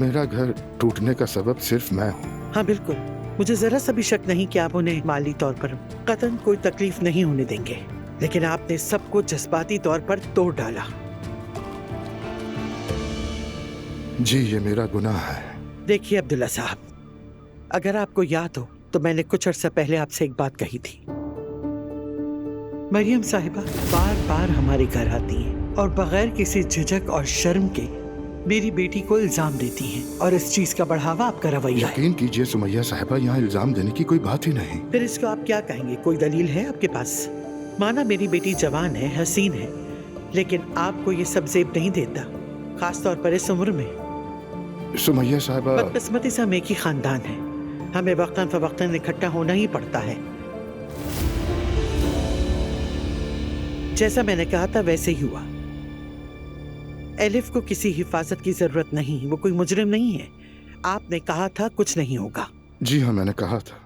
मेरा घर टूटने का सबब सिर्फ मैं हूँ। हाँ बिल्कुल, मुझे जरा सा भी शक नहीं कि आप उन्हें माली तौर पर कतई कोई तकलीफ नहीं होने देंगे, लेकिन आपने सबको जज्बाती तौर पर तोड़ डाला। जी, ये मेरा गुनाह है। देखिए अब्दुल्ला साहब, अगर आपको याद हो तो मैंने कुछ अर्सा पहले आपसे एक बात कही थी। मरियम साहिबा बार बार हमारे घर आती हैं और बगैर किसी झिझक और शर्म के मेरी बेटी को इल्जाम देती हैं, और इस चीज का बढ़ावा आपका रवैया है। यकीन कीजिए सुमैया साहिबा, यहाँ इल्जाम देने की कोई बात ही नहीं। फिर इसको आप क्या कहेंगे? कोई दलील है आपके पास? माना मेरी बेटी जवान है, हसीन है, लेकिन आपको ये सब जेब नहीं देता, खास तौर पर इस उम्र में। सुमैया साहिबा, बदकिस्मती से हम एक ही खानदान है, हमें वक्तन फवक्तन इकट्ठा होना ही पड़ता है। जैसा मैंने कहा था वैसे ही हुआ। एलिफ को किसी हिफाजत की जरूरत नहीं, वो कोई मुजरिम नहीं है। आपने कहा था कुछ नहीं होगा। जी हाँ, मैंने कहा था।